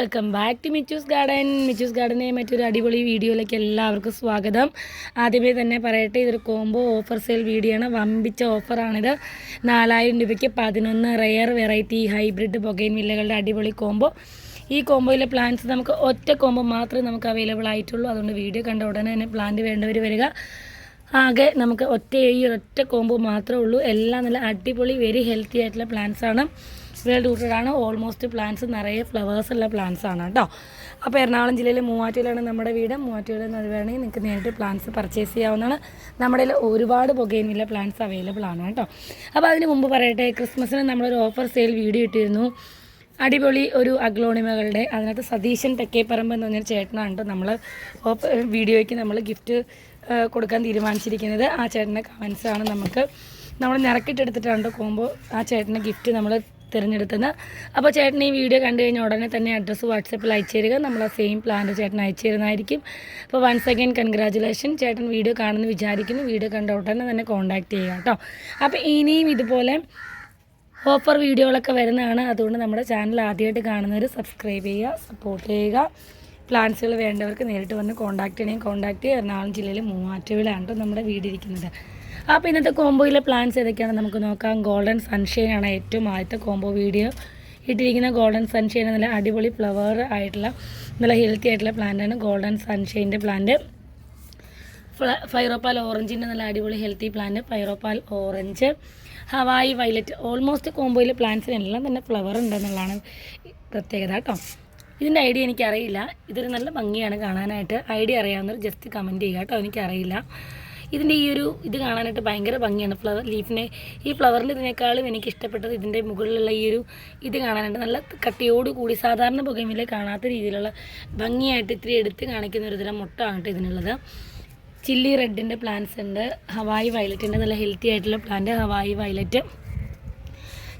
Welcome back to Michu's garden. Michu's ഗാർഡനെ മറ്റൊരു അടിപൊളി വീഡിയോയിലേക്ക് എല്ലാവർക്കും സ്വാഗതം. ആദ്യമേ തന്നെ പറയട്ടെ, ഇതൊരു കോംബോ ഓഫർ സെയിൽ വീഡിയോ ആണ്. വമ്പിച്ച ഓഫറാണിത്. 4000 രൂപയ്ക്ക് 11 റെയർ വെറൈറ്റി ഹൈബ്രിഡ് ബൊഗൈൻ വില്ലകളുടെ അടിപൊളി കോംബോ. ഈ കോംബോയിലെ പ്ലാന്റ്സ് നമുക്ക് ഒറ്റ കോംബോ മാത്രമേ നമുക്ക് അവൈലബിൾ ആയിട്ടുള്ളൂ. അതുകൊണ്ട് വീഡിയോ കണ്ട ഉടനെ തന്നെ പ്ലാന്റ് വേണ്ടവർ വരിക. ആകെ നമുക്ക് ഒറ്റ കോംബോ മാത്രമേ ഉള്ളൂ. എല്ലാം നല്ല അടിപൊളി വെരി ഹെൽത്തി ആയിട്ടുള്ള പ്ലാന്റ്സ് ആണ്. വെൽ റൂട്ടഡ് ആണ്. ഓൾമോസ്റ്റ് പ്ലാന്റ്സ് നിറയെ ഫ്ലവേഴ്സ് ഉള്ള പ്ലാന്റ്സ് ആണ് കേട്ടോ. അപ്പോൾ എറണാകുളം ജില്ലയിൽ മൂവാറ്റുപുഴയിലാണ് നമ്മുടെ വീട്. മൂവാറ്റുപുഴയിൽ നിന്ന് വേണമെങ്കിൽ നിങ്ങൾക്ക് നേരിട്ട് പ്ലാന്റ്സ് പർച്ചേസ് ചെയ്യാവുന്നതാണ്. നമ്മുടെ ഒരുപാട് ബൊഗൈൻവില്ല പ്ലാന്റ്സ് അവൈലബിൾ ആണ് കേട്ടോ. അപ്പോൾ അതിന് മുമ്പ് പറയട്ടെ, ക്രിസ്മസിന് നമ്മളൊരു ഓഫർ സെയിൽ വീഡിയോ ഇട്ടിരുന്നു. അടിപൊളി ഒരു അഗ്ലോണിമകളുടെ, അതിനകത്ത് സതീശൻ തെക്കേപ്പറമ്പ് എന്ന് പറഞ്ഞൊരു ചേട്ടനാണ് കേട്ടോ നമ്മൾ വീഡിയോയ്ക്ക് നമ്മൾ ഗിഫ്റ്റ് കൊടുക്കാൻ തീരുമാനിച്ചിരിക്കുന്നത്. ആ ചേട്ടൻ്റെ കമൻസാണ് നമ്മൾ നിറക്കിട്ടെടുത്തിട്ടാണ് കോംബോ ആ ചേട്ടൻ്റെ ഗിഫ്റ്റ് നമ്മൾ തിരഞ്ഞെടുത്തത്. അപ്പോൾ ചേട്ടൻ ഈ വീഡിയോ കണ്ടു കഴിഞ്ഞാൽ ഉടനെ തന്നെ അഡ്രസ്സ് വാട്സപ്പിൽ അയച്ചു തരിക. നമ്മൾ ആ സെയിം പ്ലാന്റ് ചേട്ടൻ അയച്ചു തരുന്നതായിരിക്കും. അപ്പോൾ വൺസ് അഗൈൻ കൺഗ്രാജുലേഷൻ. ചേട്ടൻ വീഡിയോ കാണുമെന്ന് വിചാരിക്കുന്നു. വീഡിയോ കണ്ട ഉടനെ തന്നെ കോൺടാക്റ്റ് ചെയ്യുക കേട്ടോ. അപ്പോൾ ഇനിയും ഇതുപോലെ ഓഫർ വീഡിയോകളൊക്കെ വരുന്നതാണ്. അതുകൊണ്ട് നമ്മുടെ ചാനൽ ആദ്യമായിട്ട് കാണുന്നവർ സബ്സ്ക്രൈബ് ചെയ്യുക, സപ്പോർട്ട് ചെയ്യുക. പ്ലാന്റ്സുകൾ വേണ്ടവർക്ക് നേരിട്ട് വന്ന് കോൺടാക്ട് ചെയ്യണമെങ്കിൽ കോൺടാക്ട് ചെയ്യുക. എറണാകുളം ജില്ലയിൽ മൂവാറ്റുപുഴയിലാണ് നമ്മുടെ വീട് ഇരിക്കുന്നത്. അപ്പോൾ ഇന്നത്തെ കോംബോയിലെ പ്ലാന്റ്സ് ഏതൊക്കെയാണ് നമുക്ക് നോക്കാം. ഗോൾഡൻ സൺഷൈനാണ് ഏറ്റവും ആദ്യത്തെ കോംബോ വീഡിയോ ഇട്ടിരിക്കുന്ന. ഗോൾഡൻ സൺഷൈൻ നല്ല അടിപൊളി ഫ്ലവർ ആയിട്ടുള്ള നല്ല ഹെൽത്തി ആയിട്ടുള്ള പ്ലാന്റാണ് ഗോൾഡൻ സൺഷൈൻ്റെ പ്ലാന്റ്. ഫൈറോപ്പാൽ ഓറഞ്ചിൻ്റെ നല്ല അടിപൊളി healthy plant fire opal orange. Hawaii violet. Almost കോംബോയിലെ പ്ലാന്റ്സിനെല്ലാം തന്നെ ഫ്ലവർ ഉണ്ടെന്നുള്ളതാണ് പ്രത്യേകത കേട്ടോ. ഇതിൻ്റെ ഐഡിയ എനിക്കറിയില്ല. ഇതൊരു നല്ല ഭംഗിയാണ് കാണാനായിട്ട്. ഐഡിയ അറിയാവുന്നവർ ജസ്റ്റ് കമൻറ്റ് ചെയ്യുക കേട്ടോ. എനിക്കറിയില്ല. ഇതിൻ്റെ ഈ ഒരു ഇത് കാണാനായിട്ട് ഭയങ്കര ഭംഗിയാണ്. ഫ്ലവർ ലീഫിനെ ഈ ഫ്ലവറിൻ്റെ ഇതിനേക്കാളും എനിക്ക് ഇഷ്ടപ്പെട്ടത് ഇതിൻ്റെ മുകളിലുള്ള ഈ ഒരു ഇത് കാണാനായിട്ട് നല്ല കട്ടിയോടുകൂടി സാധാരണ ബൊഗൈൻവില്ല കാണാത്ത രീതിയിലുള്ള ഭംഗിയായിട്ട് ഇത്തിരി എടുത്ത് കാണിക്കുന്ന ഒരു തരം മുട്ടാണ് കേട്ടോ ഇതിനുള്ളത്. ചില്ലി റെഡിൻ്റെ പ്ലാന്റ്സ് ഉണ്ട്. ഹവായി വയലറ്റിൻ്റെ നല്ല ഹെൽത്തി ആയിട്ടുള്ള plant Hawaii violet.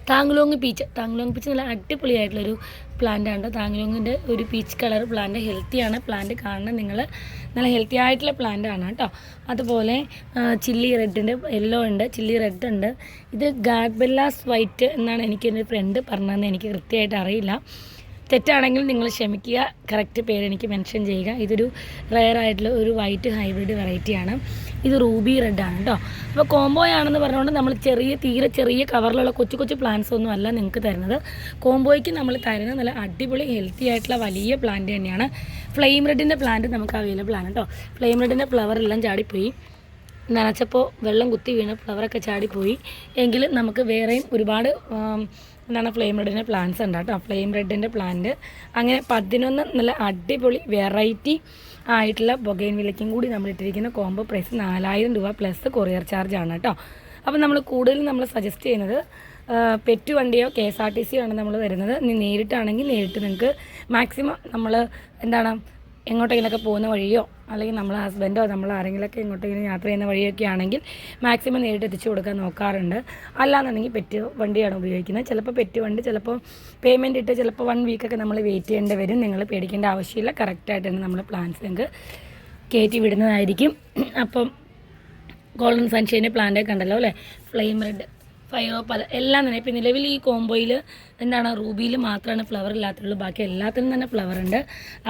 Thanglong peach. Thanglong peach നല്ല അടിപൊളിയായിട്ടുള്ളൊരു പ്ലാന്റാണ്. താങ്ലോങ്ങിൻ്റെ ഒരു പീച്ച് കളർ പ്ലാന്റ് ഹെൽത്തിയാണ്. പ്ലാന്റ് കാണുന്നത് നിങ്ങൾ നല്ല ഹെൽത്തി ആയിട്ടുള്ള പ്ലാന്റാണ് കേട്ടോ. അതുപോലെ ചില്ലി റെഡിൻ്റെ യെല്ലോ ഉണ്ട്, ചില്ലി റെഡ് ഉണ്ട്. ഇത് ഗാഡ്ബെല്ലാസ് വൈറ്റ് എന്നാണ് എനിക്കെൻ്റെ ഫ്രണ്ട് പറഞ്ഞതെന്ന് എനിക്ക് കൃത്യമായിട്ട് അറിയില്ല. തെറ്റാണെങ്കിൽ നിങ്ങൾ ക്ഷമിക്കുക. കറക്റ്റ് പേര് എനിക്ക് മെൻഷൻ ചെയ്യുക. ഇതൊരു റെയർ ആയിട്ടുള്ള ഒരു വൈറ്റ് ഹൈബ്രിഡ് വെറൈറ്റിയാണ്. ഇത് റൂബി റെഡാണ് കേട്ടോ. അപ്പോൾ കോംബോ ആണെന്ന് പറഞ്ഞുകൊണ്ട് നമ്മൾ തീരെ ചെറിയ കവറിലുള്ള കൊച്ചു പ്ലാന്റ്സ് ഒന്നും അല്ല നിങ്ങൾക്ക് തരുന്നത്. കോംബോയ്ക്ക് നമ്മൾ തരുന്നത് നല്ല അടിപൊളി ഹെൽത്തി ആയിട്ടുള്ള വലിയ പ്ലാന്റ് തന്നെയാണ്. ഫ്ലെയിം റെഡിൻ്റെ പ്ലാന്റ് നമുക്ക് അവൈലബിൾ ആണ് കേട്ടോ. ഫ്ലെയിം റെഡിൻ്റെ ഫ്ലവറെല്ലാം ചാടിപ്പോയി. നനച്ചപ്പോൾ വെള്ളം കുത്തി വീണ് ഫ്ലവറൊക്കെ ചാടിപ്പോയി. എങ്കിലും നമുക്ക് വേറെയും ഒരുപാട് ഫ്ലെയിം റെഡിൻ്റെ പ്ലാന്റ്സ് ഉണ്ട് കേട്ടോ. ഫ്ലെയിം റെഡിൻ്റെ പ്ലാന്റ് അങ്ങനെ 11 നല്ല അടിപൊളി വെറൈറ്റി ആയിട്ടുള്ള ബൊഗൈൻവില്ലയ്ക്കും കൂടി നമ്മൾ ഇട്ടിരിക്കുന്ന കോംബോ പ്രൈസ് 4000 രൂപ പ്ലസ് കൊറിയർ ചാർജ് ആണ് കേട്ടോ. അപ്പോൾ നമ്മൾ കൂടുതലും നമ്മൾ സജസ്റ്റ് ചെയ്യുന്നത് പെറ്റ് വണ്ടിയോ KSRTC ആണ് നമ്മൾ വരുന്നത്. നേരിട്ടാണെങ്കിൽ നേരിട്ട് നിങ്ങൾക്ക് മാക്സിമം നമ്മൾ എങ്ങോട്ടെങ്കിലൊക്കെ പോകുന്ന വഴിയോ അല്ലെങ്കിൽ നമ്മളെ ഹസ്ബൻഡോ നമ്മൾ ആരെങ്കിലുമൊക്കെ എങ്ങോട്ടെങ്കിലും യാത്ര ചെയ്യുന്ന വഴിയൊക്കെ ആണെങ്കിൽ മാക്സിമം നേരിട്ട് എത്തിച്ചു കൊടുക്കാൻ നോക്കാറുണ്ട്. അല്ലാന്നുണ്ടെങ്കിൽ പെറ്റ് വണ്ടിയാണ് ഉപയോഗിക്കുന്നത്. ചിലപ്പോൾ പെറ്റ് വണ്ടി ചിലപ്പോൾ പേയ്മെൻറ്റ് ഇട്ട് ചിലപ്പോൾ 1 വീക്കൊക്കെ നമ്മൾ വെയിറ്റ് ചെയ്യേണ്ടി വരും. നിങ്ങൾ പേടിക്കേണ്ട ആവശ്യമില്ല. കറക്റ്റായിട്ട് തന്നെ നമ്മൾ പ്ലാന്റ്സ് നിങ്ങൾക്ക് കയറ്റി വിടുന്നതായിരിക്കും. അപ്പം ഗോൾഡൻ സൺഷൈൻ്റെ പ്ലാന്റൊക്കെ ഉണ്ടല്ലോ അല്ലേ, ഫ്ലെയിം റെഡ്, ഫൈറോപ്പാൽ എല്ലാം തന്നെ. ഇപ്പം നിലവിൽ ഈ കോംബോയിൽ റൂബിയിൽ മാത്രമാണ് ഫ്ലവർ ഇല്ലാത്തുള്ളൂ. ബാക്കി എല്ലാത്തിനും തന്നെ ഫ്ലവർ ഉണ്ട്.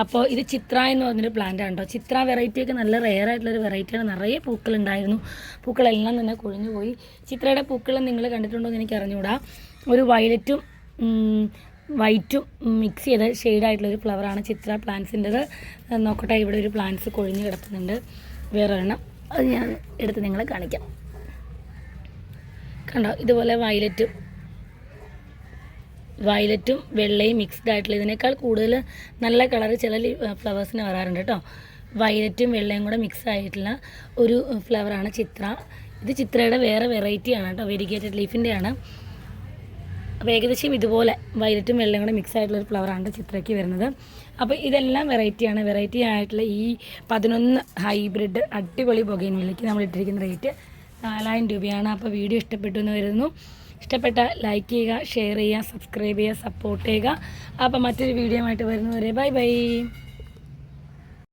അപ്പോൾ ഇത് ചിത്ര എന്ന് പറഞ്ഞൊരു പ്ലാന്റ് ആണ് കേട്ടോ. ചിത്ര വെറൈറ്റിയൊക്കെ നല്ല റെയർ ആയിട്ടുള്ളൊരു വെറൈറ്റിയാണ്. നിറയെ പൂക്കളുണ്ടായിരുന്നു. പൂക്കളെല്ലാം തന്നെ കൊഴിഞ്ഞു പോയി. ചിത്രയുടെ പൂക്കൾ നിങ്ങൾ കണ്ടിട്ടുണ്ടോ എന്ന് എനിക്ക് അറിഞ്ഞുകൂടാ. ഒരു വയലറ്റും വൈറ്റും മിക്സ് ചെയ്ത ഷെയ്ഡായിട്ടുള്ളൊരു ഫ്ലവറാണ് ചിത്ര പ്ലാന്റ്സിൻ്റെത്. നോക്കട്ടെ, ഇവിടെ ഒരു പ്ലാന്റ്സ് കൊഴിഞ്ഞ് കിടക്കുന്നുണ്ട്. വേറെ ഒരെണ്ണം അത് ഞാൻ എടുത്ത് നിങ്ങളെ കാണിക്കാം. കണ്ടോ, ഇതുപോലെ വയലറ്റും വെള്ളയും മിക്സ്ഡ് ആയിട്ടുള്ള, ഇതിനേക്കാൾ കൂടുതൽ നല്ല കളർ ചില ഫ്ലവേഴ്സിന് വരാറുണ്ട് കേട്ടോ. വയലറ്റും വെള്ളയും കൂടെ മിക്സ് ആയിട്ടുള്ള ഒരു ഫ്ലവറാണ് ചിത്ര. ഇത് ചിത്രയുടെ വേറെ വെറൈറ്റിയാണ് കേട്ടോ. വെരിഗേറ്റഡ് ലീഫിൻ്റെയാണ്. അപ്പോൾ ഏകദേശം ഇതുപോലെ വയലറ്റും വെള്ളയും കൂടെ മിക്സ് ആയിട്ടുള്ളൊരു ഫ്ലവറാണ് ചിത്രയ്ക്ക് വരുന്നത്. അപ്പോൾ ഇതെല്ലാം വെറൈറ്റിയാണ്. വെറൈറ്റി ആയിട്ടുള്ള ഈ 11 ഹൈബ്രിഡ് അടിപൊളി ബൊഗൈൻവില്ലയ്ക്ക് നമ്മൾ ഇട്ടിരിക്കുന്ന റേറ്റ് 4000 രൂപയാണ്. അപ്പോൾ വീഡിയോ ഇഷ്ടപ്പെട്ടു എന്ന് വരുന്നു. ഇഷ്ടപ്പെട്ട ലൈക്ക് ചെയ്യുക, ഷെയർ ചെയ്യുക, സബ്സ്ക്രൈബ് ചെയ്യുക, സപ്പോർട്ട് ചെയ്യുക. അപ്പോൾ മറ്റൊരു വീഡിയോ ആയിട്ട് വരുന്നവരെ ബൈ ബൈ.